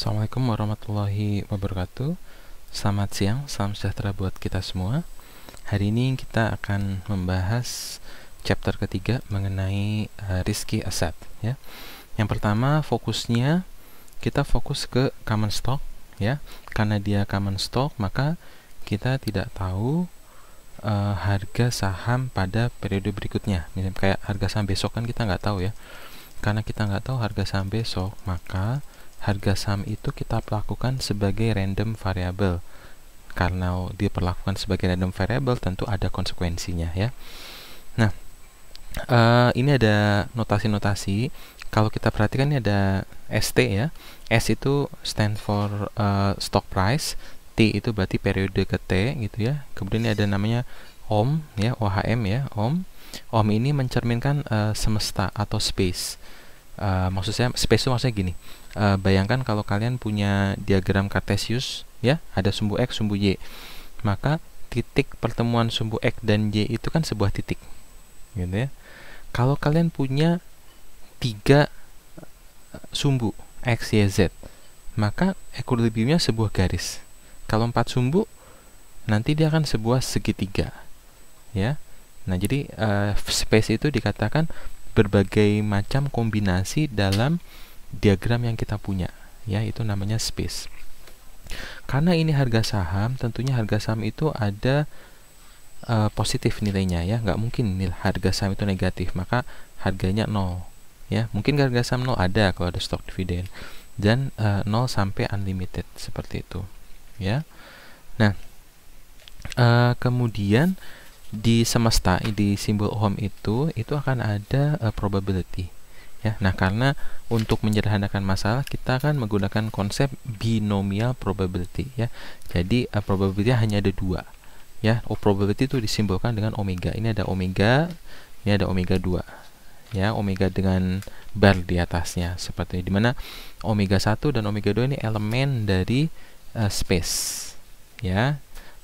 Assalamualaikum warahmatullahi wabarakatuh. Selamat siang, salam sejahtera buat kita semua. Hari ini kita akan membahas chapter ketiga mengenai risky asset ya. Yang pertama fokusnya kita fokus ke common stock ya. Karena dia common stock maka kita tidak tahu harga saham pada periode berikutnya. Misalnya kayak harga saham besok kan kita nggak tahu ya. Karena kita nggak tahu harga saham besok, maka harga saham itu kita lakukan sebagai random variable. Karena diperlakukan sebagai random variable, tentu ada konsekuensinya ya. Nah, ini ada notasi-notasi. Kalau kita perhatikan ini ada ST ya. S itu stand for stock price. T itu berarti periode ke T gitu ya. Kemudian ini ada namanya OM ya, OHM ya, OM. OM ini mencerminkan semesta atau space. Maksud saya space itu maksudnya gini. Bayangkan kalau kalian punya diagram Cartesius ya, ada sumbu X, sumbu Y. Maka titik pertemuan sumbu X dan Y itu kan sebuah titik. Gitu ya. Kalau kalian punya 3 sumbu X, Y, Z, maka equilibriumnya sebuah garis. Kalau 4 sumbu, nanti dia akan sebuah segitiga. Ya. Nah, jadi space itu dikatakan berbagai macam kombinasi dalam diagram yang kita punya ya, itu namanya space. Karena ini harga saham, tentunya harga saham itu ada positif nilainya ya, nggak mungkin harga saham itu negatif, maka harganya 0 ya. Mungkin harga saham 0 ada kalau ada stok dividen, dan 0 sampai unlimited seperti itu ya. Nah, kemudian di semesta, di simbol Ohm itu akan ada probability ya. Nah, karena untuk menyederhanakan masalah kita akan menggunakan konsep binomial probability ya. Jadi probability hanya ada 2 ya. Probability itu disimbolkan dengan omega. Ini ada omega, ini ada omega 2 ya, omega dengan bar di atasnya seperti ini, dimana omega 1 dan omega 2 ini elemen dari space ya.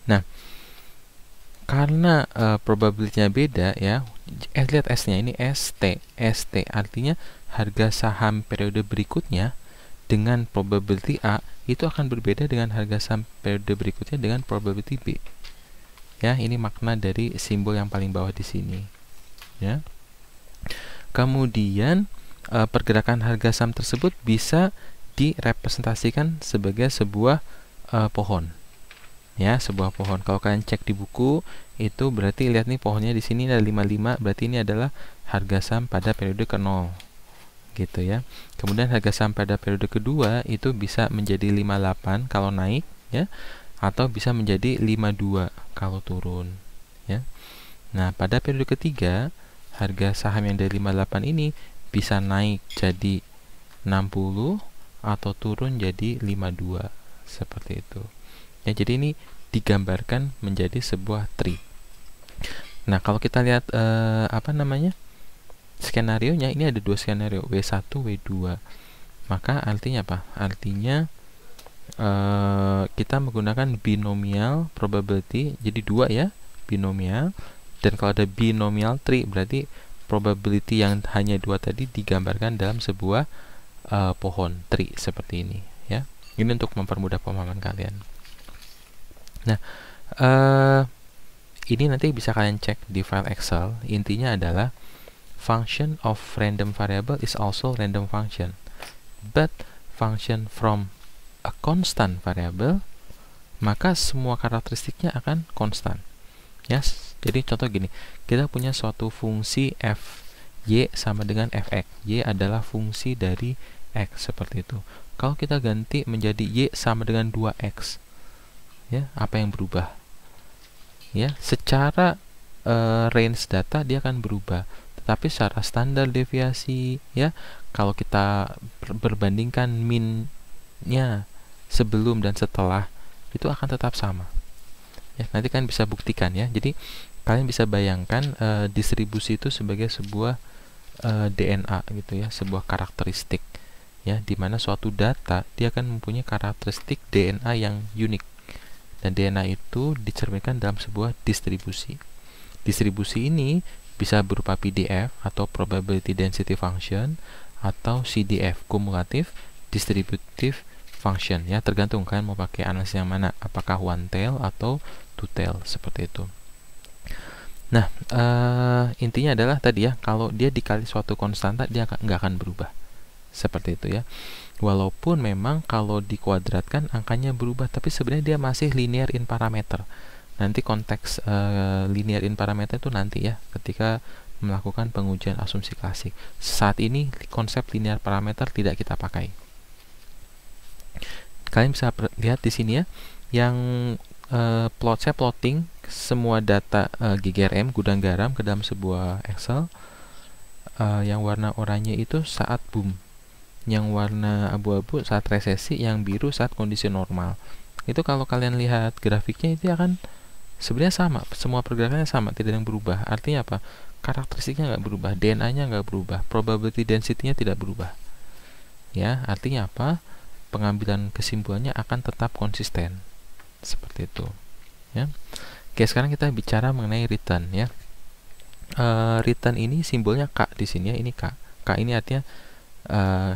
Nah, karena probability-nya beda ya, lihat S-nya ini ST artinya harga saham periode berikutnya dengan probability A itu akan berbeda dengan harga saham periode berikutnya dengan probability B. Ya, ini makna dari simbol yang paling bawah di sini. Ya. Kemudian pergerakan harga saham tersebut bisa direpresentasikan sebagai sebuah pohon. Ya, sebuah pohon. Kalau kalian cek di buku itu berarti lihat nih pohonnya di sini ada 55, berarti ini adalah harga saham pada periode ke-0 gitu ya. Kemudian harga saham pada periode kedua itu bisa menjadi 58 kalau naik ya, atau bisa menjadi 52 kalau turun ya. Nah, pada periode ketiga harga saham yang dari 58 ini bisa naik jadi 60 atau turun jadi 52 seperti itu. Ya, jadi ini digambarkan menjadi sebuah tree. Nah, kalau kita lihat skenarionya, ini ada 2 skenario, W1, W2. Maka artinya apa? Artinya kita menggunakan binomial probability, jadi 2 ya, binomial. Dan kalau ada binomial tree berarti probability yang hanya 2 tadi digambarkan dalam sebuah pohon tree seperti ini ya. Ini untuk mempermudah pemahaman kalian. Nah, ini nanti bisa kalian cek di file Excel. Intinya adalah function of random variable is also random function, but function from a constant variable, maka semua karakteristiknya akan konstan. Yes. Jadi contoh gini, kita punya suatu fungsi f y sama dengan fx. Y adalah fungsi dari x seperti itu. Kalau kita ganti menjadi y sama dengan 2x, ya, apa yang berubah? Ya, secara range data dia akan berubah, tetapi secara standar deviasi ya, kalau kita berbandingkan min-nya sebelum dan setelah itu akan tetap sama. Ya, nanti kan bisa buktikan ya. Jadi kalian bisa bayangkan distribusi itu sebagai sebuah DNA gitu ya, sebuah karakteristik ya, di mana suatu data dia akan mempunyai karakteristik DNA yang unik. Dan DNA itu dicerminkan dalam sebuah distribusi. Distribusi ini bisa berupa PDF atau probability density function, atau CDF, cumulative distributive function ya, tergantung kan mau pakai analisis yang mana, apakah one tail atau two tail seperti itu. Nah, intinya adalah tadi ya, kalau dia dikali suatu konstanta dia nggak akan berubah seperti itu ya. Walaupun memang kalau dikuadratkan angkanya berubah, tapi sebenarnya dia masih linear in parameter. Nanti konteks linear in parameter itu nanti ya, ketika melakukan pengujian asumsi klasik. Saat ini konsep linear parameter tidak kita pakai. Kalian bisa lihat di sini ya, yang saya plotting semua data GGRM gudang garam ke dalam sebuah Excel. Yang warna oranye itu saat boom, yang warna abu-abu saat resesi, yang biru saat kondisi normal. Itu kalau kalian lihat grafiknya itu akan sebenarnya sama, semua pergerakannya sama, tidak ada yang berubah. Artinya apa? Karakteristiknya nggak berubah, DNA-nya nggak berubah, probability density-nya tidak berubah. Ya, artinya apa? Pengambilan kesimpulannya akan tetap konsisten. Seperti itu. Ya. Oke, sekarang kita bicara mengenai return ya. Return ini simbolnya K di sini ya, ini K. K ini artinya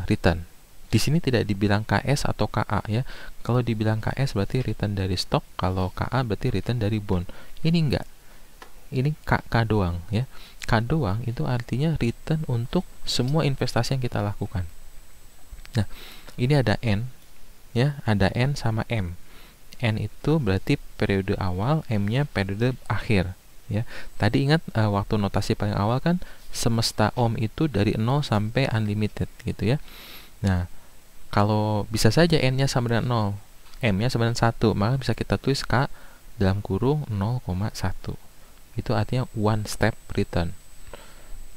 return. Di sini tidak dibilang KS atau KA ya. Kalau dibilang KS berarti return dari stok, kalau KA berarti return dari bond. Ini enggak. Ini K doang ya. K doang itu artinya return untuk semua investasi yang kita lakukan. Nah, ini ada N ya, ada N sama M. N itu berarti periode awal, M-nya periode akhir ya. Tadi ingat waktu notasi paling awal kan semesta Ohm itu dari 0 sampai unlimited gitu ya. Nah, kalau bisa saja N-nya sama dengan 0, M-nya sama dengan 1, maka bisa kita tulis K dalam kurung 0,1. Itu artinya one step return.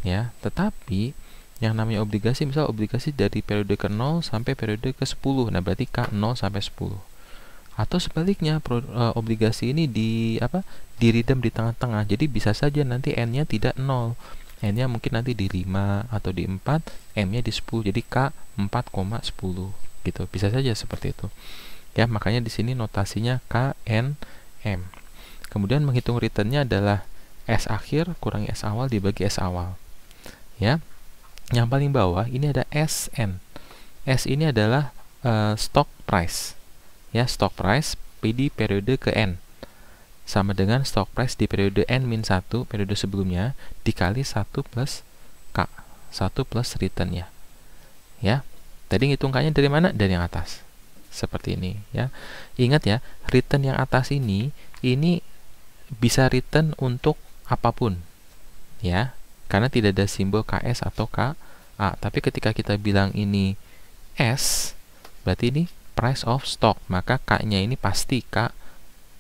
Ya, tetapi yang namanya obligasi, misal obligasi dari periode ke-0 sampai periode ke-10. Nah, berarti K 0 sampai 10. Atau sebaliknya, obligasi ini di redeem di tengah-tengah. Jadi bisa saja nanti N-nya tidak 0. N-nya mungkin nanti di 5 atau di 4, M-nya di 10. Jadi K 4,10 gitu. Bisa saja seperti itu. Ya, makanya di sini notasinya K, N, M. Kemudian menghitung return-nya adalah S akhir kurangi S awal dibagi S awal. Ya. Yang paling bawah ini ada SN. S ini adalah stock price. Ya, stock price di periode ke N sama dengan stock price di periode N-1 periode sebelumnya dikali 1 plus K, 1 plus return-nya. Ya, tadi ngitungkannya dari mana? Dari yang atas. Seperti ini ya. Ingat ya, return yang atas ini bisa return untuk apapun. Ya, karena tidak ada simbol KS atau KA. Tapi ketika kita bilang ini S, berarti ini price of stock, maka K-nya ini pasti K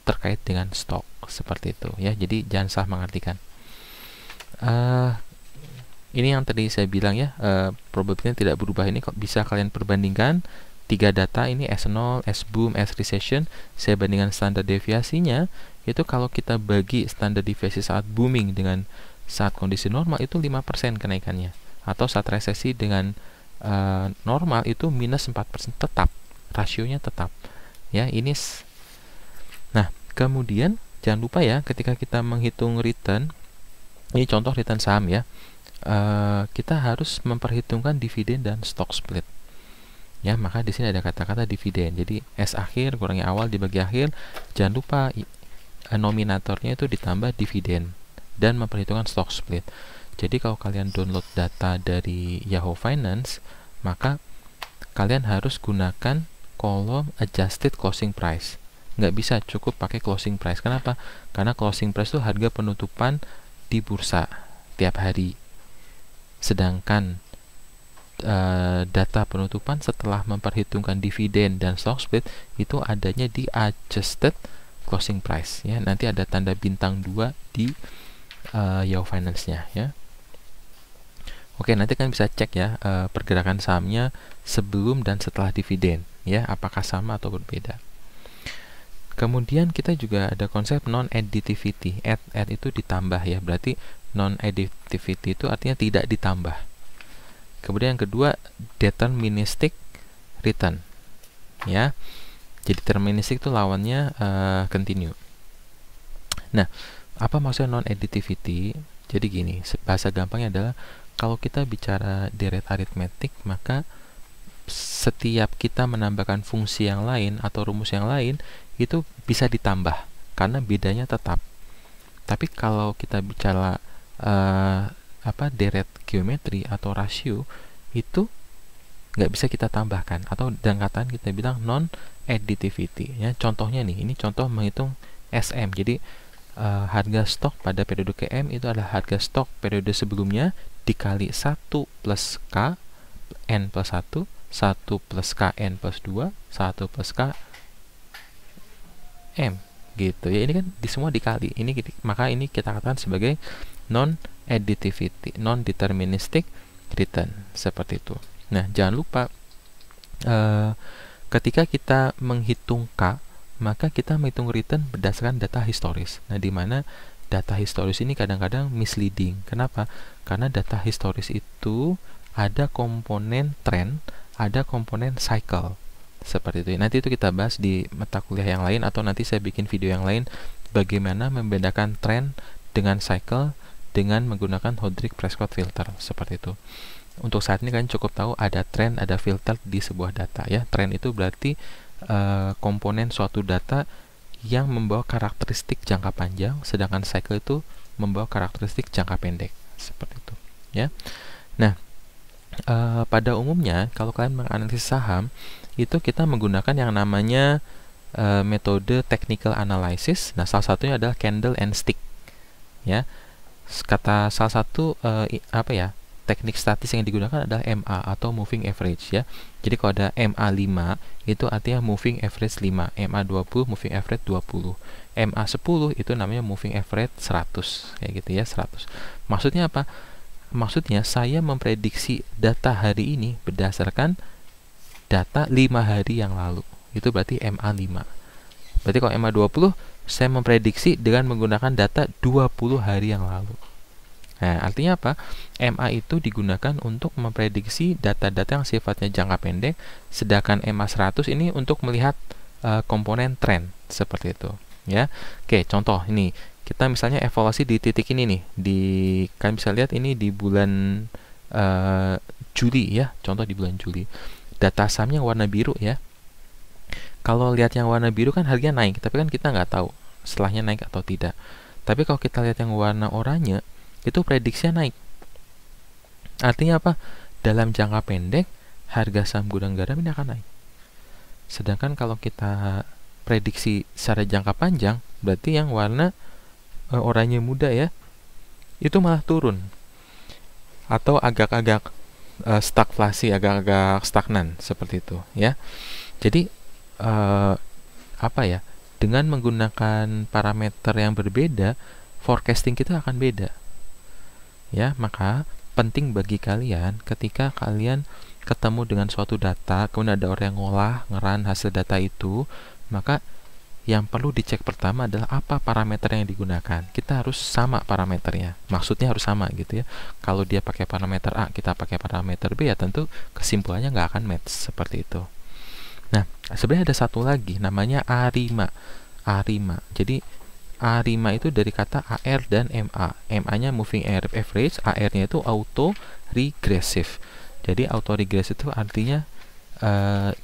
terkait dengan stok, seperti itu ya. Jadi jangan salah mengartikan. Ini yang tadi saya bilang ya, probability tidak berubah. Ini kok bisa kalian perbandingkan 3 data ini, S0, S boom, S recession. Saya bandingkan standar deviasinya. Itu kalau kita bagi standar deviasi saat booming dengan saat kondisi normal itu 5% kenaikannya, atau saat resesi dengan normal itu minus 4%, tetap rasionya tetap ya. Nah, kemudian jangan lupa ya, ketika kita menghitung return, ini contoh return saham ya, kita harus memperhitungkan dividen dan stock split ya. Maka di sini ada kata-kata dividen. Jadi S akhir kurangi awal dibagi akhir. Jangan lupa nominatornya itu ditambah dividen dan memperhitungkan stock split. Jadi kalau kalian download data dari Yahoo Finance, maka kalian harus gunakan kolom adjusted closing price. Nggak bisa cukup pakai closing price. Kenapa? Karena closing price itu harga penutupan di bursa tiap hari. Sedangkan data penutupan setelah memperhitungkan dividen dan stock split itu adanya di adjusted closing price ya. Nanti ada tanda bintang 2 di Yahoo Finance-nya ya. Oke, nanti kan bisa cek ya pergerakan sahamnya sebelum dan setelah dividen ya, apakah sama atau berbeda. Kemudian kita juga ada konsep non-additivity. Add itu ditambah ya, berarti non-additivity itu artinya tidak ditambah. Kemudian yang kedua, deterministic return ya. Jadi deterministic itu lawannya continue. Nah, apa maksudnya non-additivity? Jadi gini, bahasa gampangnya adalah kalau kita bicara direct arithmetic, maka setiap kita menambahkan fungsi yang lain atau rumus yang lain itu bisa ditambah karena bedanya tetap. Tapi kalau kita bicara deret geometri atau rasio itu nggak bisa kita tambahkan, atau dengan kata kita bilang non additivity ya. Contohnya nih, ini contoh menghitung SM. Jadi harga stok pada periode QM itu adalah harga stok periode sebelumnya dikali 1 plus K N plus 1, 1 plus K N plus 2, 1 plus K M gitu ya. Ini kan semua dikali. Maka ini kita katakan sebagai non additivity, non deterministic return, seperti itu. Nah, jangan lupa ketika kita menghitung K, maka kita menghitung return berdasarkan data historis. Nah, di mana data historis ini kadang-kadang misleading. Kenapa? Karena data historis itu ada komponen trend, ada komponen cycle. Seperti itu. Nanti itu kita bahas di mata kuliah yang lain, atau nanti saya bikin video yang lain bagaimana membedakan trend dengan cycle dengan menggunakan Hodrick-Prescott filter, seperti itu. Untuk saat ini kalian cukup tahu ada trend, ada filter di sebuah data ya. Trend itu berarti komponen suatu data yang membawa karakteristik jangka panjang, sedangkan cycle itu membawa karakteristik jangka pendek, seperti itu ya. Nah, pada umumnya kalau kalian menganalisis saham itu kita menggunakan yang namanya metode technical analysis. Nah, salah satunya adalah candle and stick ya. Kata salah satu teknik statis yang digunakan adalah MA atau moving average ya. Jadi kalau ada MA5 itu artinya moving average 5, MA20 moving average 20, MA10 itu namanya moving average 100 kayak gitu ya, 100. Maksudnya apa? Maksudnya saya memprediksi data hari ini berdasarkan data 5 hari yang lalu. Itu berarti MA5. Berarti kalau MA20 saya memprediksi dengan menggunakan data 20 hari yang lalu. Nah, artinya apa? MA itu digunakan untuk memprediksi data-data yang sifatnya jangka pendek, sedangkan MA100 ini untuk melihat komponen tren, seperti itu ya. Oke, contoh ini kita misalnya evaluasi di titik ini nih, kalian bisa lihat ini di bulan Juli ya, contoh di bulan Juli. Data sahamnya warna biru ya. Kalau lihat yang warna biru kan harganya naik, tapi kan kita nggak tahu setelahnya naik atau tidak. Tapi kalau kita lihat yang warna oranye, itu prediksinya naik. Artinya apa? Dalam jangka pendek, harga saham Gudang Garam ini akan naik. Sedangkan kalau kita prediksi secara jangka panjang, berarti yang warna oranye muda ya, itu malah turun. Atau agak-agak stagflasi, agak-agak stagnan, seperti itu ya. Jadi, dengan menggunakan parameter yang berbeda, forecasting kita akan beda. Ya, maka penting bagi kalian ketika kalian ketemu dengan suatu data, kemudian ada orang yang ngeran hasil data itu, maka yang perlu dicek pertama adalah apa parameter yang digunakan. Kita harus sama parameternya, maksudnya harus sama gitu ya. Kalau dia pakai parameter A, kita pakai parameter B, ya tentu kesimpulannya nggak akan match, seperti itu. Nah, sebenarnya ada satu lagi namanya ARIMA. Jadi A5 itu dari kata AR dan MA. MA-nya moving average, AR-nya itu auto regressive. Jadi auto regressive itu artinya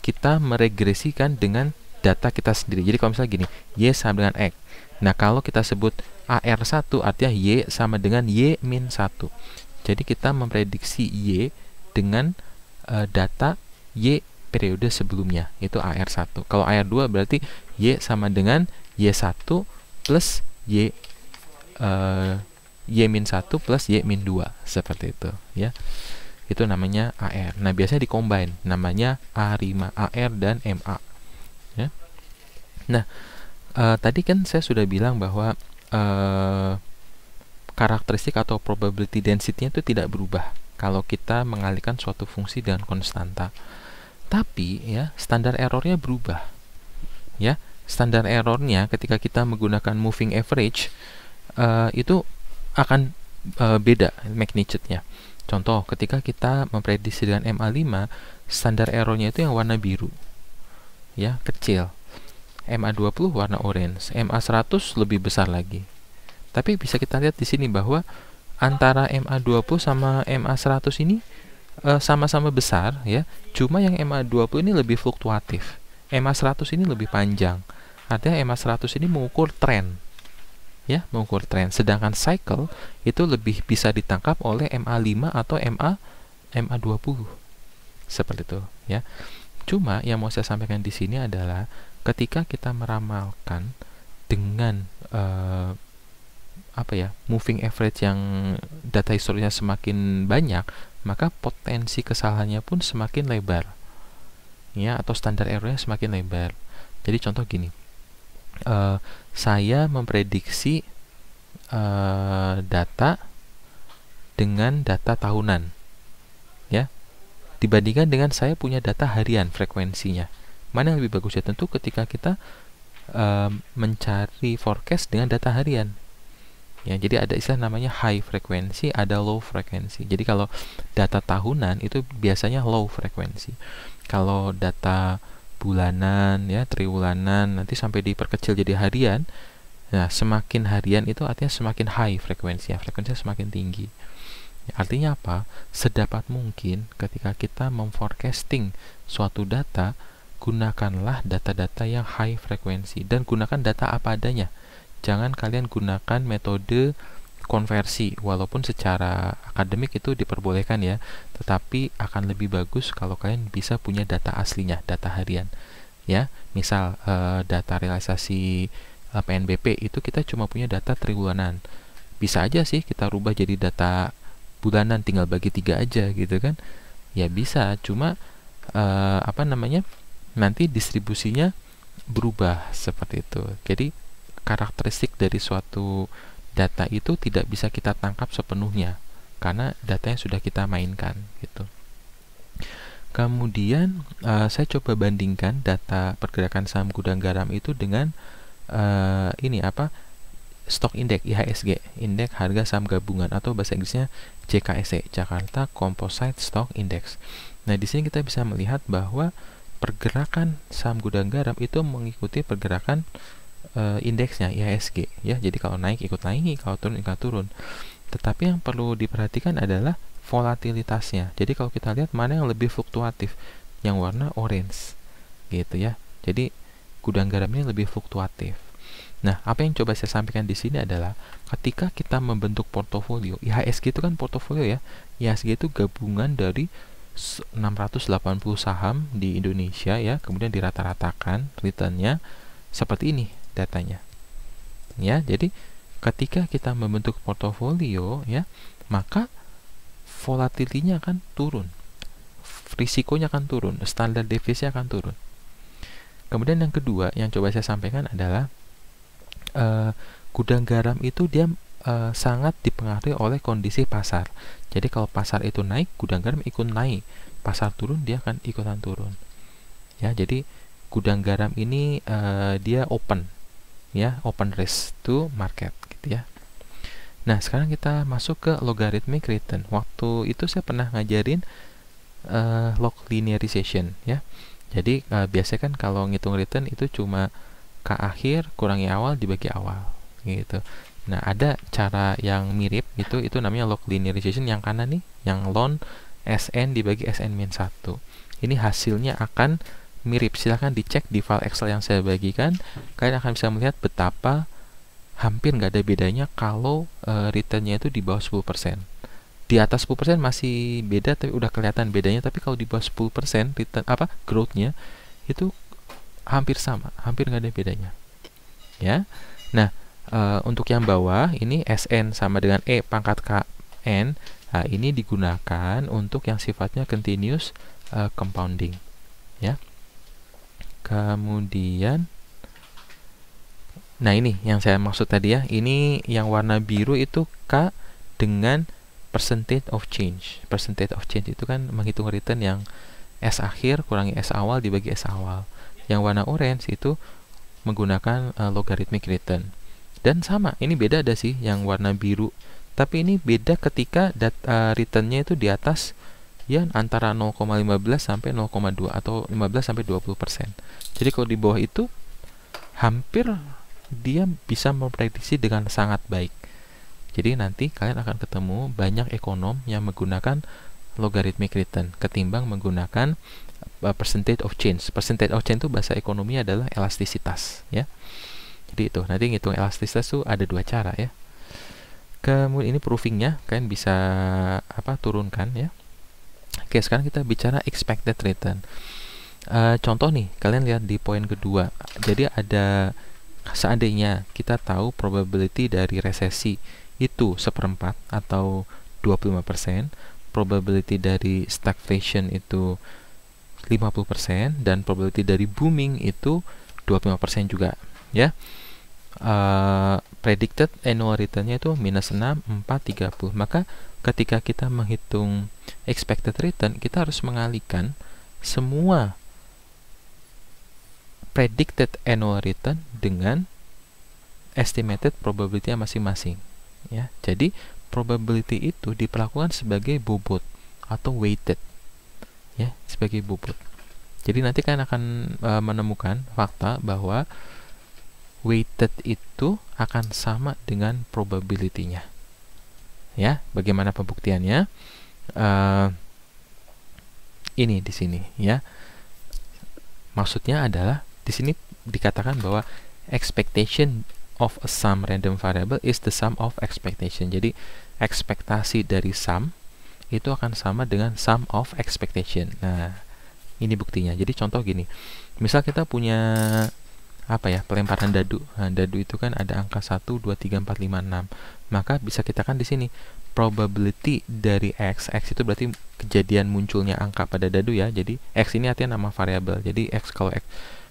kita meregresikan dengan data kita sendiri. Jadi kalau misalnya gini, Y sama dengan X. Nah, kalau kita sebut AR1 artinya Y sama dengan Y-1. Jadi kita memprediksi Y dengan data Y periode sebelumnya, itu AR1. Kalau AR2 berarti Y sama dengan Y1 plus Y-1 plus Y-2, seperti itu ya. Itu namanya AR. Nah, biasanya dikombine, namanya A5, AR dan MA ya. Nah, tadi kan saya sudah bilang bahwa karakteristik atau probability density-nya itu tidak berubah kalau kita mengalihkan suatu fungsi dengan konstanta. Tapi ya, standar errornya berubah ya. Standar errornya ketika kita menggunakan moving average itu akan beda magnitude-nya. Contoh, ketika kita memprediksi dengan MA5, standar errornya itu yang warna biru ya, kecil. MA20 warna orange, MA100 lebih besar lagi. Tapi bisa kita lihat di sini bahwa antara MA20 sama MA100 ini sama-sama besar ya, cuma yang MA20 ini lebih fluktuatif. MA100 ini lebih panjang. Artinya MA100 ini mengukur tren. Ya, mengukur tren. Sedangkan cycle itu lebih bisa ditangkap oleh MA5 atau MA20. Seperti itu, ya. Cuma yang mau saya sampaikan di sini adalah ketika kita meramalkan dengan moving average yang data historinya semakin banyak, maka potensi kesalahannya pun semakin lebar, ya, atau standar errornya semakin lebar. Jadi contoh gini, saya memprediksi data dengan data tahunan, ya, dibandingkan dengan saya punya data harian frekuensinya. Mana yang lebih bagus? Ya tentu ketika kita mencari forecast dengan data harian. Ya, jadi ada istilah namanya high frekuensi, ada low frekuensi. Jadi kalau data tahunan itu biasanya low frekuensi. Kalau data bulanan, ya, triwulanan, nanti sampai diperkecil jadi harian. Nah, semakin harian itu artinya semakin high frekuensi, ya, frekuensinya semakin tinggi. Ya, artinya apa? Sedapat mungkin ketika kita memforecasting suatu data, gunakanlah data-data yang high frekuensi dan gunakan data apa adanya. Jangan kalian gunakan metode konversi, walaupun secara akademik itu diperbolehkan ya, tetapi akan lebih bagus kalau kalian bisa punya data aslinya, data harian. Ya, misal data realisasi PNBP itu kita cuma punya data triwulanan. Bisa aja sih kita rubah jadi data bulanan, tinggal bagi 3 aja gitu kan. Ya bisa, cuma nanti distribusinya berubah seperti itu. Jadi karakteristik dari suatu data itu tidak bisa kita tangkap sepenuhnya karena datanya sudah kita mainkan gitu. Kemudian saya coba bandingkan data pergerakan saham gudang garam itu dengan stock index IHSG, indeks harga saham gabungan, atau bahasa Inggrisnya JKSE, Jakarta Composite Stock Index. Nah, di sini kita bisa melihat bahwa pergerakan saham gudang garam itu mengikuti pergerakan indeksnya IHSG, ya. Jadi kalau naik ikut naik, kalau turun ikut turun. Tetapi yang perlu diperhatikan adalah volatilitasnya. Jadi kalau kita lihat mana yang lebih fluktuatif, yang warna orange, gitu ya. Jadi gudang garamnya lebih fluktuatif. Nah, apa yang coba saya sampaikan di sini adalah ketika kita membentuk portofolio, IHSG itu kan portofolio ya. IHSG itu gabungan dari 680 saham di Indonesia ya, kemudian dirata-ratakan returnnya seperti ini datanya. Ya, jadi ketika kita membentuk portofolio ya, maka volatilitinya akan turun. Risikonya akan turun, standar deviasinya akan turun. Kemudian yang kedua yang coba saya sampaikan adalah gudang garam itu dia sangat dipengaruhi oleh kondisi pasar. Jadi kalau pasar itu naik, gudang garam ikut naik. Pasar turun, dia akan ikutan turun. Ya, jadi gudang garam ini dia open, ya, open risk to market, gitu ya. Nah, sekarang kita masuk ke logarithmic return. Waktu itu saya pernah ngajarin log linearization, ya. Jadi biasanya kan kalau ngitung return itu cuma K akhir kurangi awal dibagi awal, gitu. Nah, ada cara yang mirip itu namanya log linearization. Yang kanan nih, yang ln SN dibagi SN-1. Ini hasilnya akan mirip. Silahkan dicek di file Excel yang saya bagikan. Kalian akan bisa melihat betapa hampir nggak ada bedanya kalau returnnya itu di bawah 10%. Di atas 10% masih beda, tapi udah kelihatan bedanya. Tapi kalau di bawah 10% return growth-nya itu hampir sama, hampir nggak ada bedanya. Ya. Nah, untuk yang bawah ini SN sama dengan E pangkat KN. Nah, ini digunakan untuk yang sifatnya continuous compounding, ya. Kemudian, nah ini yang saya maksud tadi ya. Ini yang warna biru itu K dengan percentage of change. Percentage of change itu kan menghitung return yang S akhir kurangi S awal dibagi S awal. Yang warna orange itu menggunakan logarithmic return. Dan sama, ini beda ada sih yang warna biru. Tapi ini beda ketika returnnya itu di atas ya antara 0,15 sampai 0,2 atau 15 sampai 20%. Jadi kalau di bawah itu hampir dia bisa memprediksi dengan sangat baik. Jadi nanti kalian akan ketemu banyak ekonom yang menggunakan logarithmic return ketimbang menggunakan percentage of change. Percentage of change itu bahasa ekonomi adalah elastisitas, ya. Jadi itu nanti ngitung elastisitas itu ada dua cara, ya. Kemudian ini proofingnya kalian bisa turunkan, ya. Oke, sekarang kita bicara expected return. Contoh nih, kalian lihat di poin kedua. Jadi ada seandainya kita tahu probability dari resesi itu 1/4 atau 25%, probability dari stagflation itu 50%, dan probability dari booming itu 25% juga, ya. Predicted annual return-nya itu -6, 4, 30. Maka ketika kita menghitung expected return, kita harus mengalihkan semua predicted annual return dengan estimated probability masing-masing, ya. Jadi probability itu diperlakukan sebagai bobot atau weighted, ya, sebagai bobot. Jadi nanti kalian akan menemukan fakta bahwa weighted itu akan sama dengan probability-nya, ya. Bagaimana pembuktiannya? Ini di sini, ya. Maksudnya adalah di sini dikatakan bahwa expectation of a sum random variable is the sum of expectation. Jadi ekspektasi dari sum itu akan sama dengan sum of expectation. Nah, ini buktinya. Jadi contoh gini, misal kita punya pelemparan dadu. Nah, dadu itu kan ada angka 1, 2, 3, 4, 5, 6. Maka bisa kita kan di sini probability dari x itu berarti kejadian munculnya angka pada dadu, ya. Jadi x ini artinya nama variabel. Jadi x, kalau x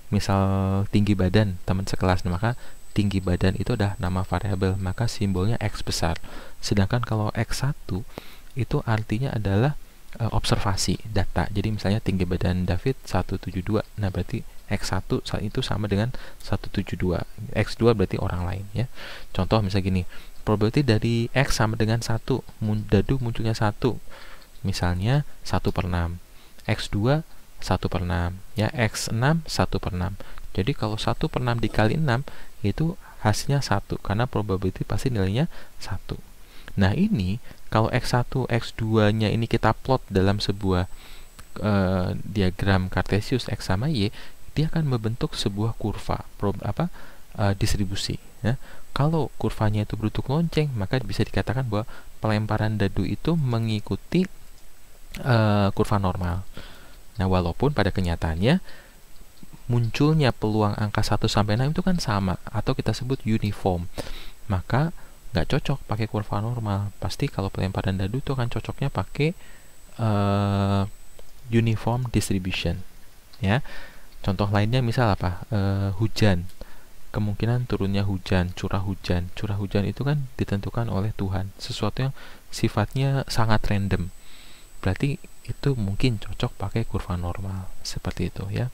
misal tinggi badan teman sekelas, maka tinggi badan itu adalah nama variabel, maka simbolnya x besar. Sedangkan kalau x1 itu artinya adalah observasi data. Jadi misalnya tinggi badan David 172. Nah, berarti x1 itu sama dengan 172. x2 berarti orang lain, ya. Contoh misalnya gini, probability dari x sama dengan 1, dadu munculnya 1. Misalnya 1/6. x2 1/6, ya. x6 1/6. Jadi kalau 1/6 dikali 6 itu hasilnya 1, karena probability pasti nilainya 1. Nah, ini kalau x1, x2 nya ini kita plot dalam sebuah diagram Cartesius x sama y, dia akan membentuk sebuah kurva distribusi, ya. Kalau kurvanya itu berbentuk lonceng, maka bisa dikatakan bahwa pelemparan dadu itu mengikuti kurva normal. Nah, walaupun pada kenyataannya munculnya peluang angka 1 sampai 6 itu kan sama, atau kita sebut uniform. Maka nggak cocok pakai kurva normal. Pasti kalau pelemparan dadu itu akan cocoknya pakai uniform distribution, ya. Contoh lainnya misal hujan. Kemungkinan turunnya hujan, curah hujan itu kan ditentukan oleh Tuhan, sesuatu yang sifatnya sangat random. Berarti itu mungkin cocok pakai kurva normal, seperti itu, ya.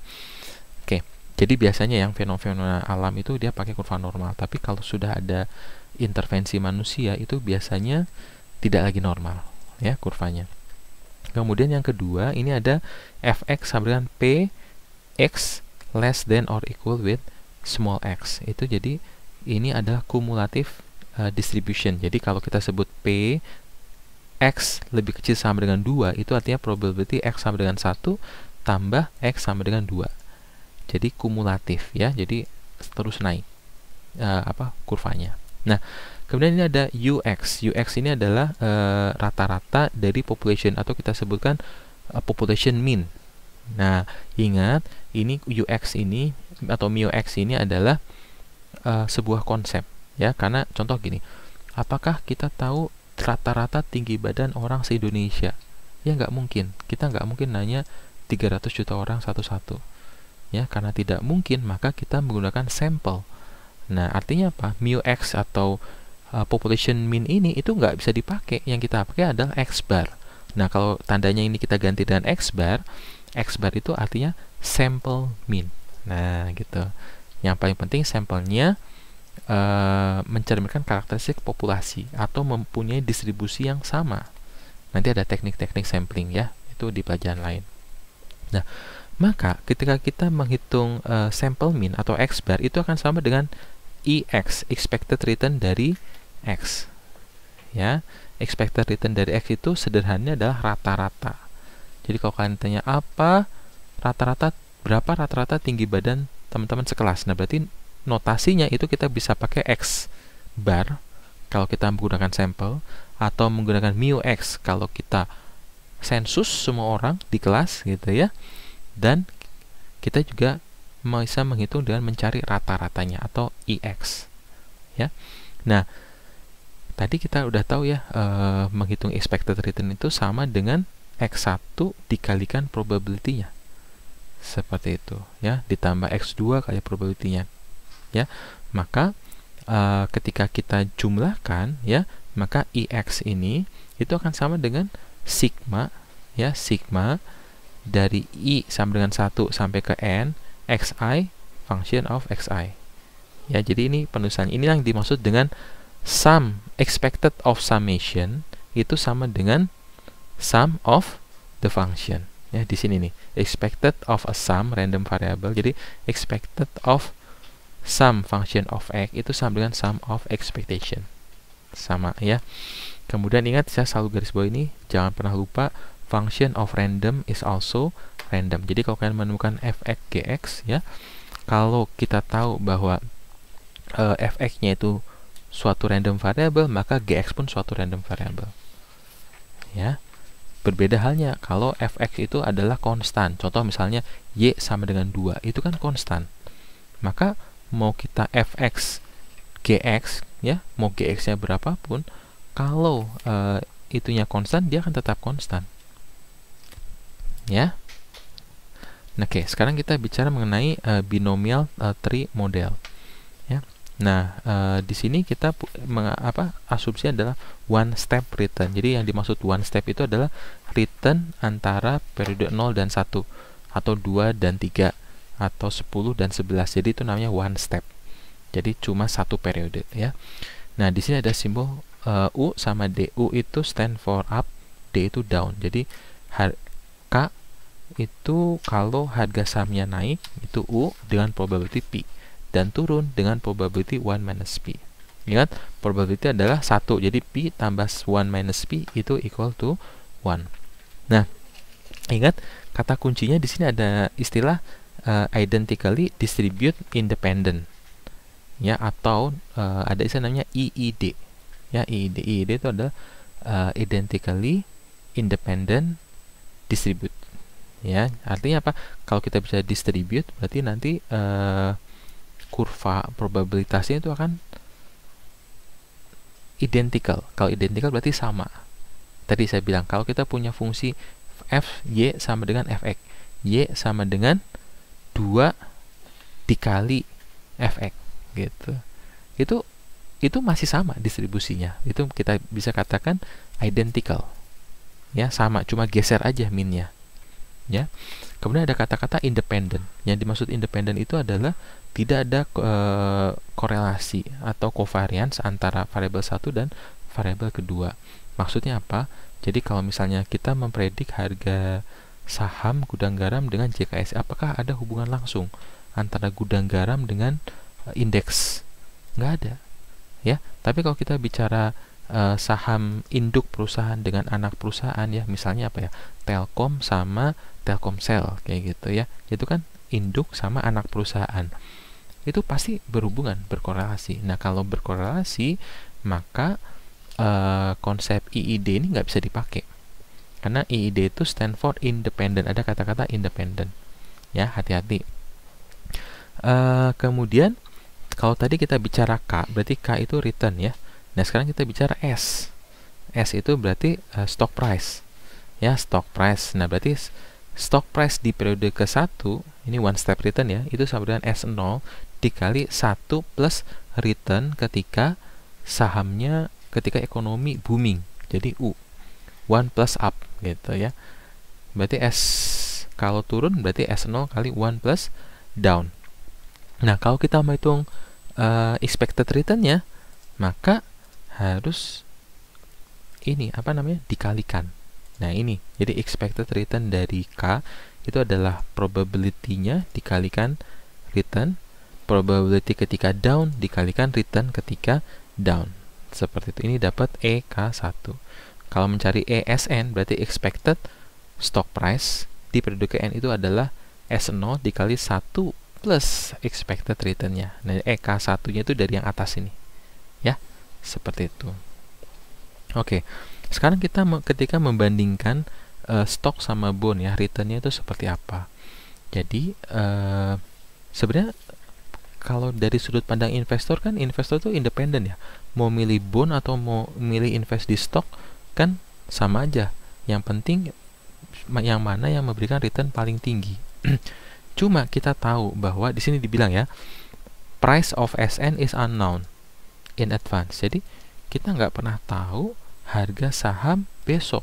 Oke, jadi biasanya yang fenomena alam itu dia pakai kurva normal, tapi kalau sudah ada intervensi manusia itu biasanya tidak lagi normal, ya, kurvanya. Kemudian yang kedua, ini ada fx sama dengan p x less than or equal with small x. Itu jadi ini adalah cumulative distribution. Jadi kalau kita sebut p x lebih kecil sama dengan 2, itu artinya probability x sama dengan 1 tambah x sama dengan 2. Jadi kumulatif, ya. Jadi terus naik kurvanya. Nah, kemudian ini ada ux. Ux ini adalah rata-rata dari population, atau kita sebutkan population mean. Nah, ingat ini ux ini atau μx ini adalah sebuah konsep, ya. Karena contoh gini, apakah kita tahu rata-rata tinggi badan orang se-Indonesia? Ya, nggak mungkin. Kita nggak mungkin nanya 300 juta orang satu-satu, ya. Karena tidak mungkin, maka kita menggunakan sampel. Nah, artinya apa? μx atau population mean ini itu nggak bisa dipakai. Yang kita pakai adalah x bar. Nah, kalau tandanya ini kita ganti dengan x bar itu artinya sample mean. Nah, gitu. Yang paling penting sampelnya mencerminkan karakteristik populasi atau mempunyai distribusi yang sama. Nanti ada teknik-teknik sampling, ya, itu di pelajaran lain. Nah, maka ketika kita menghitung sample mean atau x bar itu akan sama dengan EX, expected return dari x, ya. expected return dari X itu sederhananya adalah rata-rata. Jadi kalau kalian tanya apa rata-rata, berapa rata-rata tinggi badan teman-teman sekelas, nah berarti notasinya itu kita bisa pakai X bar kalau kita menggunakan sampel, atau menggunakan mu X kalau kita sensus semua orang di kelas gitu ya. Dan kita juga bisa menghitung dengan mencari rata-ratanya atau EX ya. Nah, tadi kita udah tahu ya, menghitung expected return itu sama dengan X1 dikalikan probability-nya. Seperti itu ya, ditambah X2 kali probability-nya ya. Maka ketika kita jumlahkan ya, maka EX ini itu akan sama dengan sigma ya, sigma dari I sama dengan 1 sampai ke N xi function of xi ya. Jadi ini penulisan ini yang dimaksud dengan sum expected of summation itu sama dengan sum of the function ya. Di sini nih expected of a sum random variable, jadi expected of sum function of x itu sama dengan sum of expectation, sama ya. Kemudian ingat, saya selalu garis bawah ini, jangan pernah lupa function of random is also random. Jadi kalau kalian menemukan fx gx ya, kalau kita tahu bahwa fx-nya itu suatu random variable, maka gx pun suatu random variable ya. Berbeda halnya kalau fx itu adalah konstan. Contoh misalnya y sama dengan 2, itu kan konstan. Maka mau kita fx gx ya, mau gx-nya berapapun, kalau itunya konstan, dia akan tetap konstan ya. Nah, oke, sekarang kita bicara mengenai binomial tree model ya. Nah, di sini kita asumsi adalah one step return. Jadi yang dimaksud one step itu adalah return antara periode 0 dan 1, atau 2 dan 3, atau 10 dan 11. Jadi itu namanya one step. Jadi cuma satu periode ya. Nah, di sini ada simbol U sama D. U itu stand for up, D itu down. Jadi K itu kalau harga sahamnya naik, itu U dengan probability P, dan turun dengan probability 1 minus P. Ingat, probability adalah 1, jadi P tambah 1 minus P itu equal to 1. Nah, ingat, kata kuncinya di sini ada istilah identically distribute independent ya, atau ada istilah namanya IID ya. IID itu adalah identically independent distribute ya. Artinya apa? Kalau kita bisa distribute, berarti nanti kurva probabilitasnya itu akan identical. Kalau identical berarti sama. Tadi saya bilang kalau kita punya fungsi f y sama dengan fx, y sama dengan 2 dikali fx gitu. Itu masih sama distribusinya. Itu kita bisa katakan identical. Ya, sama, cuma geser aja minnya. Ya. Kemudian ada kata-kata independent. Yang dimaksud independent itu adalah tidak ada korelasi atau covariance antara variabel satu dan variabel kedua. Maksudnya apa? Jadi kalau misalnya kita mempredik harga saham gudang garam dengan JKS, apakah ada hubungan langsung antara gudang garam dengan indeks? Nggak ada. Ya, tapi kalau kita bicara saham induk perusahaan dengan anak perusahaan ya, misalnya apa ya, Telkom sama Telkomsel kayak gitu ya, itu kan induk sama anak perusahaan, itu pasti berhubungan, berkorelasi. Nah, kalau berkorelasi, maka konsep IID ini nggak bisa dipakai, karena IID itu stand for independent, ada kata-kata independent ya, hati-hati. Kemudian kalau tadi kita bicara K, berarti K itu return ya. Nah, sekarang kita bicara S. S itu berarti stock price. Ya, stock price. Nah, berarti stock price di periode ke-1, ini one step return ya, itu sama dengan S0 dikali 1 plus return ketika sahamnya, ketika ekonomi booming. Jadi U. 1 plus up gitu ya. Berarti S kalau turun berarti S0 kali 1 plus down. Nah, kalau kita mau hitung expected return-nya, maka harus ini apa namanya, dikalikan. Nah, ini jadi expected return dari K itu adalah probability-nya dikalikan return, probability ketika down dikalikan return ketika down. seperti itu. Ini dapat EK1. Kalau mencari ESN berarti expected stock price di periode N itu adalah S0 dikali 1 plus expected return-nya. Nah, EK1-nya itu dari yang atas ini. Ya, seperti itu. Oke. Sekarang kita ketika membandingkan stok sama bond ya, return-nya itu seperti apa? Jadi sebenarnya kalau dari sudut pandang investor kan, investor itu independen ya. Mau milih bond atau mau milih invest di stok kan sama aja. Yang penting yang mana yang memberikan return paling tinggi. Cuma kita tahu bahwa di sini dibilang ya, price of SN is unknown in advance. Jadi kita nggak pernah tahu harga saham besok.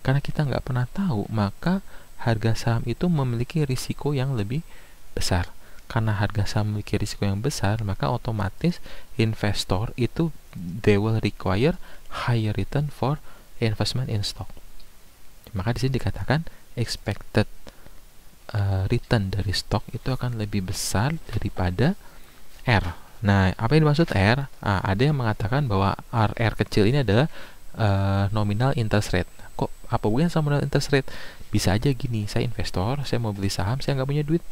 Karena kita nggak pernah tahu, maka harga saham itu memiliki risiko yang lebih besar. Karena harga saham memiliki risiko yang besar, maka otomatis investor itu they will require higher return for investment in stock. Maka di sini dikatakan expected return dari stok itu akan lebih besar daripada R. Nah, apa yang dimaksud R? Ada yang mengatakan bahwa R kecil ini adalah nominal interest rate. Kok apa hubungannya sama nominal interest rate? Bisa aja gini, saya investor, saya mau beli saham, saya nggak punya duit.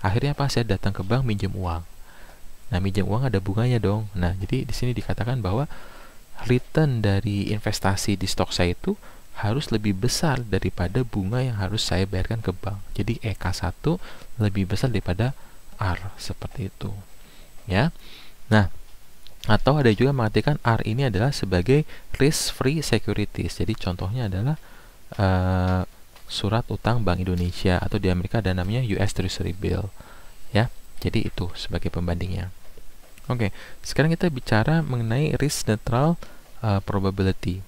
Akhirnya apa? Saya datang ke bank minjem uang. Nah, minjem uang ada bunganya dong. Nah, jadi di sini dikatakan bahwa return dari investasi di stok saya itu harus lebih besar daripada bunga yang harus saya bayarkan ke bank. Jadi EK1 lebih besar daripada R, seperti itu. Ya. Nah, atau ada juga mengatakan R ini adalah sebagai risk-free securities. Jadi contohnya adalah surat utang Bank Indonesia, atau di Amerika ada namanya US Treasury Bill. Ya, jadi itu sebagai pembandingnya. Oke, sekarang kita bicara mengenai risk neutral probability.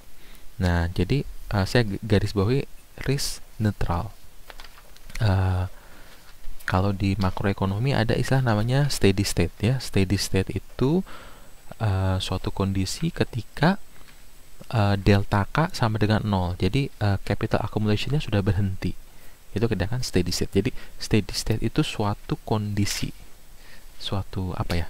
Nah, jadi saya garis bawahi risk neutral. Kalau di makroekonomi ada istilah namanya steady state ya. Steady state itu suatu kondisi ketika delta K sama dengan 0. Jadi capital accumulation-nya sudah berhenti. Itu kedapatan steady state. Jadi steady state itu suatu kondisi, suatu apa ya?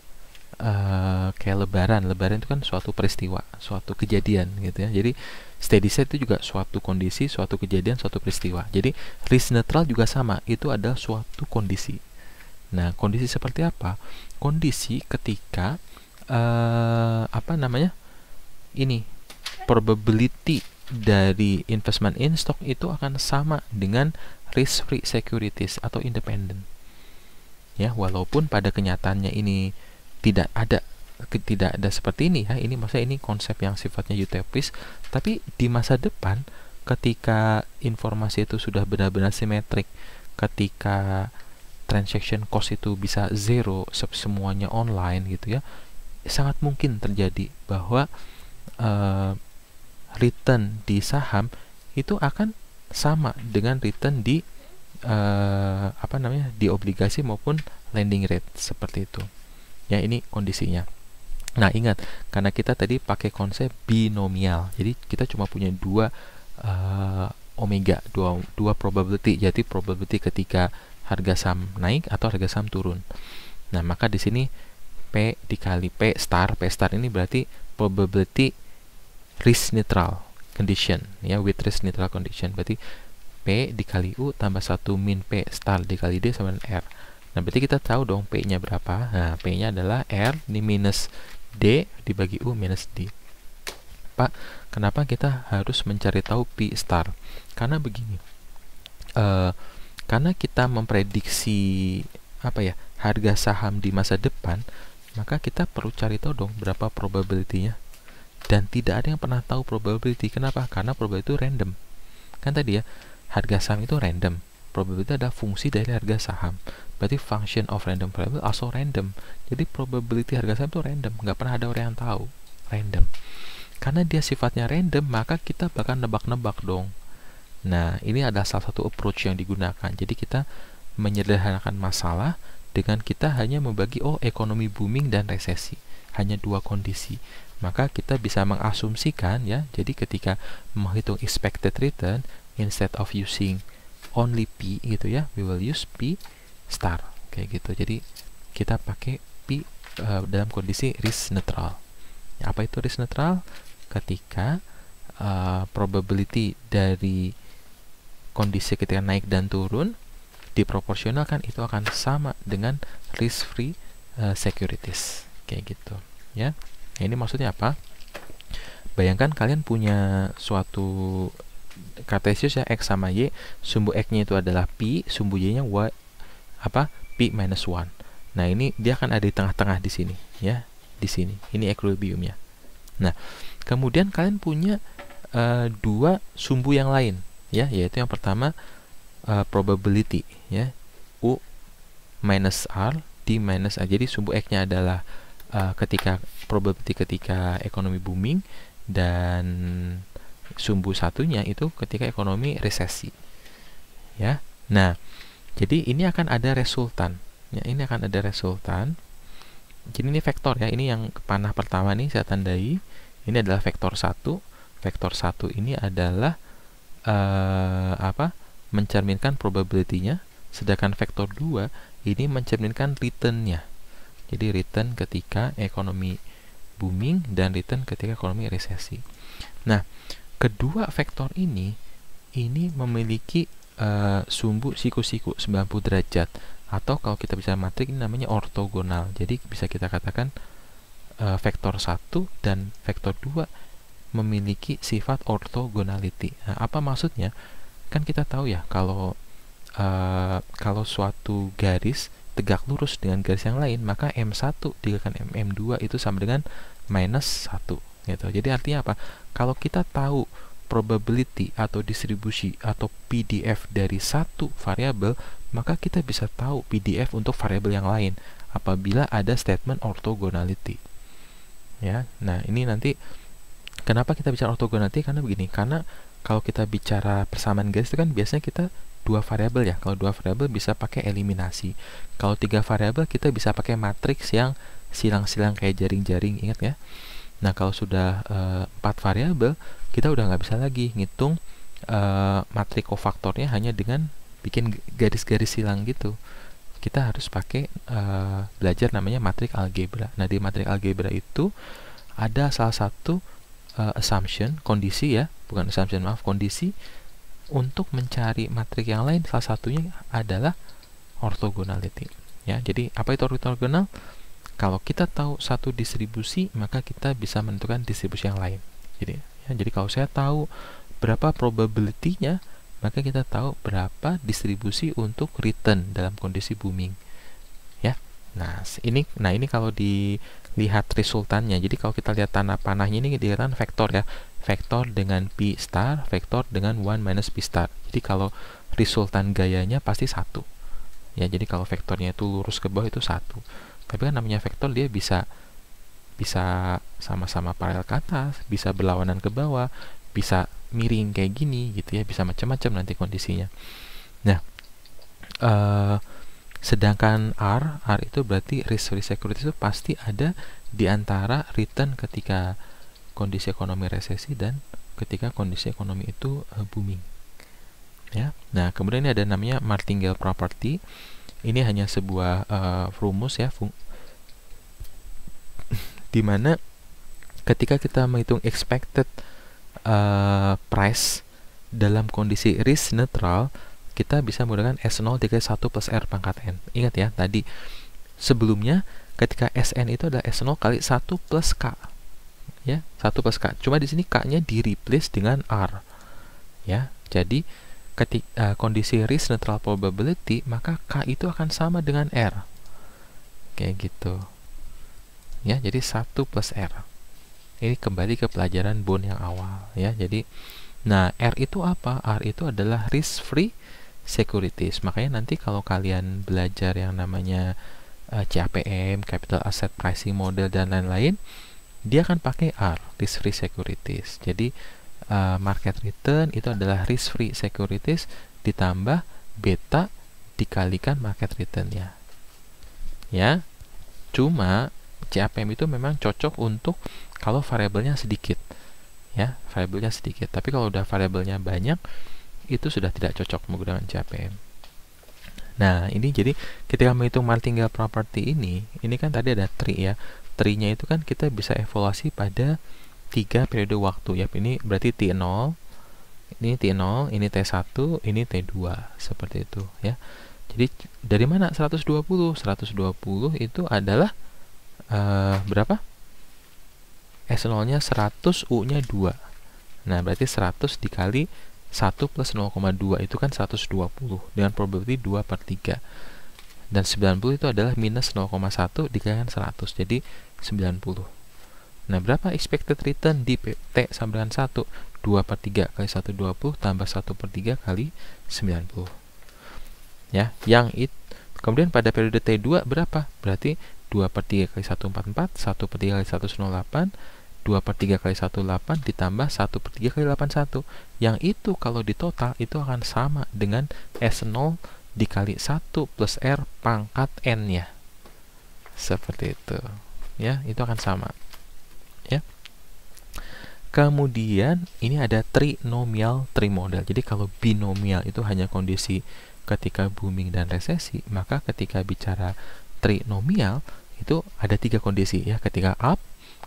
Kayak lebaran itu kan suatu peristiwa, suatu kejadian gitu ya. Jadi steady state itu juga suatu kondisi, suatu kejadian, suatu peristiwa. Jadi risk neutral juga sama, itu adalah suatu kondisi. Nah, kondisi seperti apa? Kondisi ketika ini probability dari investment in stock itu akan sama dengan risk free securities atau independent. Ya, walaupun pada kenyataannya ini tidak ada seperti ini ya. Ini maksudnya ini konsep yang sifatnya utopis, tapi di masa depan ketika informasi itu sudah benar-benar simetrik, ketika transaction cost itu bisa zero, semuanya online gitu ya, sangat mungkin terjadi bahwa return di saham itu akan sama dengan return di di obligasi maupun lending rate, seperti itu. Ya, ini kondisinya. Nah, ingat, karena kita tadi pakai konsep binomial, jadi kita cuma punya dua omega, dua probability. Jadi probability ketika harga saham naik atau harga saham turun. Nah, maka di sini P dikali P star ini berarti probability risk neutral condition ya, with risk neutral condition. Berarti P dikali U tambah 1 min P star dikali D sama dengan R. Nah, berarti kita tahu dong P-nya berapa. Nah, P-nya adalah R ini minus D dibagi U minus D. Pak, kenapa kita harus mencari tahu P star? Karena begini, karena kita memprediksi harga saham di masa depan, maka kita perlu cari tahu dong berapa probability-nya. Dan tidak ada yang pernah tahu probability. Kenapa? Karena probability itu random. Kan tadi ya, harga saham itu random. Probability adalah fungsi dari harga saham. Berarti function of random variable also random. Jadi probability harga saham itu random. Nggak pernah ada orang yang tahu. Random. Karena dia sifatnya random, maka kita bakal nebak-nebak dong. Nah, ini adalah salah satu approach yang digunakan. Jadi kita menyederhanakan masalah dengan kita hanya membagi ekonomi booming dan resesi. Hanya dua kondisi. Maka kita bisa mengasumsikan ya. Jadi ketika menghitung expected return, instead of using only P gitu ya, we will use P star kayak gitu. Jadi kita pakai P dalam kondisi risk neutral Apa itu risk neutral? Ketika probability dari kondisi ketika naik dan turun diproporsionalkan, itu akan sama dengan risk free securities, kayak gitu ya. Nah, ini maksudnya apa? Bayangkan kalian punya suatu kartesius ya, x sama y, sumbu x-nya itu adalah pi, sumbu y-nya pi minus 1. Nah, ini dia akan ada di tengah-tengah di sini ya, di sini. Ini equilibriumnya. Nah, kemudian kalian punya dua sumbu yang lain ya, yaitu yang pertama probability ya, u minus r d minus a. Jadi sumbu x-nya adalah ketika probability ketika ekonomi booming, dan sumbu satunya itu ketika ekonomi resesi ya. Nah, jadi ini akan ada resultan ya, ini akan ada resultan. Jadi ini vektor ya, ini yang panah pertama nih saya tandai, ini adalah vektor 1. Vektor 1 ini adalah mencerminkan probability-nya, sedangkan vektor 2 ini mencerminkan return-nya. Jadi return ketika ekonomi booming dan return ketika ekonomi resesi. Nah, kedua vektor ini memiliki sumbu siku-siku 90 derajat, atau kalau kita bisa matrik ini namanya ortogonal. Jadi bisa kita katakan vektor 1 dan vektor 2 memiliki sifat orthogonality. Nah, apa maksudnya? Kan kita tahu ya, kalau suatu garis tegak lurus dengan garis yang lain, maka M1 dikalikan M2 itu sama dengan minus 1 gitu. Jadi artinya apa? Kalau kita tahu probability atau distribusi atau PDF dari satu variabel, maka kita bisa tahu PDF untuk variabel yang lain apabila ada statement orthogonality ya. Nah, ini nanti kenapa kita bicara orthogonality? Karena begini, karena kalau kita bicara persamaan garis itu kan biasanya kita dua variabel ya. Kalau dua variabel bisa pakai eliminasi. Kalau tiga variabel kita bisa pakai matriks yang silang-silang kayak jaring-jaring, ingat ya. Nah, kalau sudah 4 variabel, kita udah nggak bisa lagi ngitung matrik kofaktornya hanya dengan bikin garis-garis silang gitu. Kita harus pakai belajar namanya matrik algebra. Nah, di matrik algebra itu ada salah satu assumption, kondisi ya, bukan assumption, maaf, kondisi untuk mencari matrik yang lain. Salah satunya adalah orthogonality ya. Jadi apa itu orthogonal? Kalau kita tahu satu distribusi, maka kita bisa menentukan distribusi yang lain. Jadi kalau saya tahu berapa probability-nya, maka kita tahu berapa distribusi untuk return dalam kondisi booming ya. Nah, ini kalau dilihat resultannya. Jadi kalau kita lihat tanda panahnya ini dikatakan vektor ya, vektor dengan P star, vektor dengan 1 minus P star. Jadi kalau resultan gayanya pasti 1 ya. Jadi kalau vektornya itu lurus ke bawah itu 1. Tapi kan namanya vektor, dia bisa sama-sama paralel ke atas, bisa berlawanan ke bawah, bisa miring kayak gini gitu ya, bisa macam-macam nanti kondisinya. Nah, sedangkan R itu berarti risk free security itu pasti ada di antara return ketika kondisi ekonomi resesi dan ketika kondisi ekonomi itu booming ya. Nah, kemudian ini ada namanya martingale property. Ini hanya sebuah rumus ya, di mana ketika kita menghitung expected price dalam kondisi risk neutral, kita bisa menggunakan S0 dikali 1 plus R pangkat N. Ingat ya, tadi sebelumnya ketika Sn itu adalah S0 kali 1 plus K ya, 1 plus K. Cuma di sini K-nya di replace dengan R ya. Jadi ketika kondisi risk neutral probability, maka K itu akan sama dengan R kayak gitu ya. Jadi 1 plus R. Ini kembali ke pelajaran Bond yang awal ya. Jadi, nah, R itu apa? R itu adalah risk free securities. Makanya nanti kalau kalian belajar yang namanya CAPM, Capital Asset Pricing Model dan lain-lain, dia akan pakai R, risk free securities. Jadi market return itu adalah risk free securities ditambah beta dikalikan market return-nya ya. Cuma CAPM itu memang cocok untuk kalau variabelnya sedikit ya, variabelnya sedikit. Tapi kalau udah variabelnya banyak, itu sudah tidak cocok menggunakan CAPM. Nah, ini jadi ketika menghitung martingale property ini kan tadi ada tree ya. Tree-nya itu kan kita bisa evaluasi pada 3 periode waktu ya. Ini berarti T0, ini T0, ini T1, ini T2, seperti itu ya. Jadi dari mana 120? 120 itu adalah berapa? S0-nya 100, U-nya 2. Nah, berarti 100 dikali 1 plus 0,2 itu kan 120 dengan probability 2 per 3. Dan 90 itu adalah minus 0,1 dikalikan 100, jadi 90. Nah, berapa expected return di T sama dengan 1? 2 per 3 kali 120 tambah 1 per 3 kali 90. Ya, kemudian pada periode T2 berapa? Berarti 2 per 3 kali 144, 1 per 3 kali 108, 2 per 3 kali 18 ditambah 1 per 3 kali 81. Yang itu kalau ditotal itu akan sama dengan S0 dikali 1 plus R pangkat N-nya. Seperti itu. Ya, itu akan sama. Ya. Kemudian ini ada trinomial tree model. Jadi kalau binomial itu hanya kondisi ketika booming dan resesi, maka ketika bicara trinomial itu ada 3 kondisi ya. Ketika up,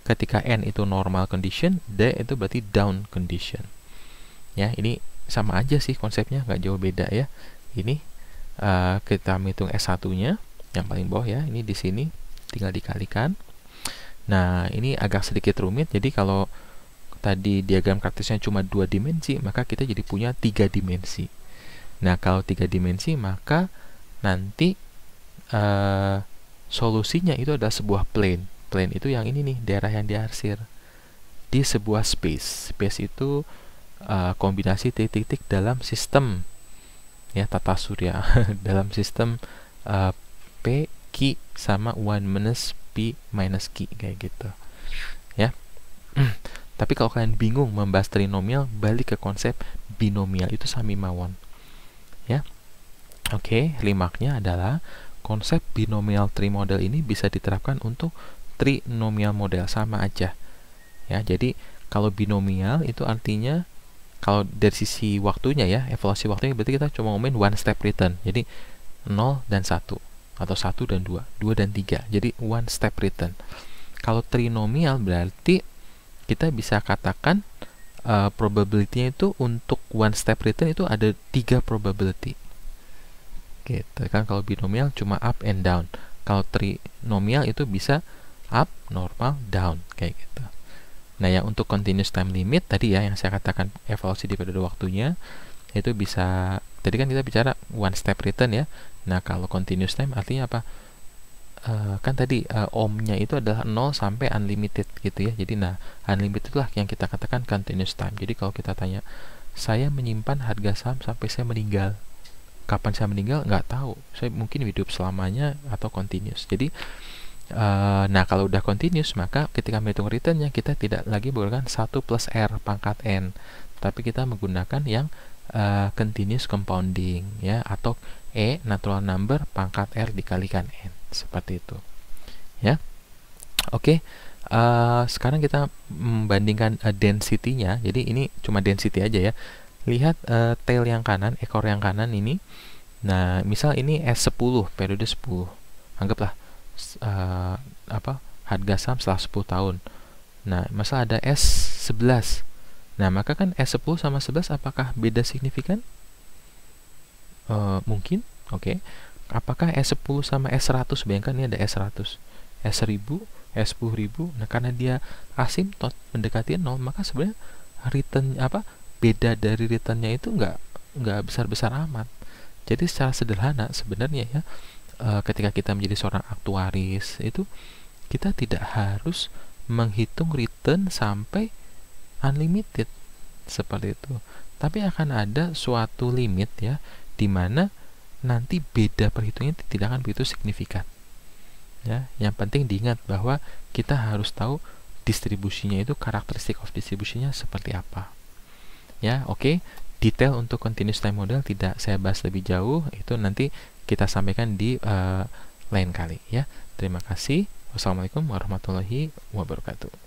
ketika N itu normal condition, D itu berarti down condition. Ya, ini sama aja sih konsepnya, nggak jauh beda ya. Ini kita hitung S1-nya yang paling bawah ya. Ini di sini tinggal dikalikan. Nah, ini agak sedikit rumit. Jadi kalau tadi diagram kartesnya cuma 2 dimensi, maka kita jadi punya 3 dimensi. Nah, kalau 3 dimensi, maka nanti solusinya itu adalah sebuah plane. Plane itu yang ini nih, daerah yang diarsir di sebuah space. Space itu kombinasi titik-titik dalam sistem ya tata surya dalam sistem P Q sama 1 minus P minus Q kayak gitu ya. Tapi kalau kalian bingung membahas trinomial, balik ke konsep binomial, itu sami mawon ya. Oke, limaknya adalah konsep binomial tree model ini bisa diterapkan untuk trinomial model, sama aja ya. Jadi kalau binomial itu artinya kalau dari sisi waktunya ya, evaluasi waktunya berarti kita cuma ngomongin one step return. Jadi 0 dan 1 atau 1 dan 2, 2 dan 3. Jadi one step return. Kalau trinomial berarti kita bisa katakan probability-nya itu untuk one step return itu ada 3 probability. Gitu kan, kalau binomial cuma up and down. Kalau trinomial itu bisa up, normal, down kayak gitu. Nah, yang untuk continuous time limit tadi ya, yang saya katakan evaluasi di periode waktunya, itu bisa, tadi kan kita bicara one step return ya. Nah, kalau continuous time artinya apa? Kan tadi ohmnya itu adalah 0 sampai unlimited gitu ya. Jadi nah, unlimited itulah yang kita katakan continuous time. Jadi kalau kita tanya, saya menyimpan harga saham sampai saya meninggal. Kapan saya meninggal? Nggak tahu. Saya mungkin hidup selamanya atau continuous. Jadi nah, kalau udah continuous, maka ketika menghitung returnnya kita tidak lagi menggunakan 1 plus R pangkat N, tapi kita menggunakan yang continuous compounding ya, atau E natural number pangkat R dikalikan N, seperti itu ya. Oke, sekarang kita membandingkan density-nya. Jadi ini cuma density aja ya. Lihat tail yang kanan, ekor yang kanan ini. Nah, misal ini S10 periode 10, anggaplah harga saham setelah 10 tahun. Nah, masa ada S11. Nah, maka kan S10 sama 11 apakah beda signifikan? Mungkin. Oke. Apakah S10 sama S100? Bayangkan ini ada S100, S1000, S10000. Nah, karena dia asymptot mendekati 0, maka sebenarnya return beda dari returnnya itu nggak besar-besar amat. Jadi secara sederhana sebenarnya ya, ketika kita menjadi seorang aktuaris itu kita tidak harus menghitung return sampai unlimited seperti itu, tapi akan ada suatu limit ya, di mana nanti beda perhitungannya tidak akan begitu signifikan ya. Yang penting diingat bahwa kita harus tahu distribusinya itu, karakteristik of distribusinya seperti apa ya. Oke, detail untuk continuous time model tidak saya bahas lebih jauh, itu nanti kita sampaikan di lain kali ya. Terima kasih. Wassalamualaikum warahmatullahi wabarakatuh.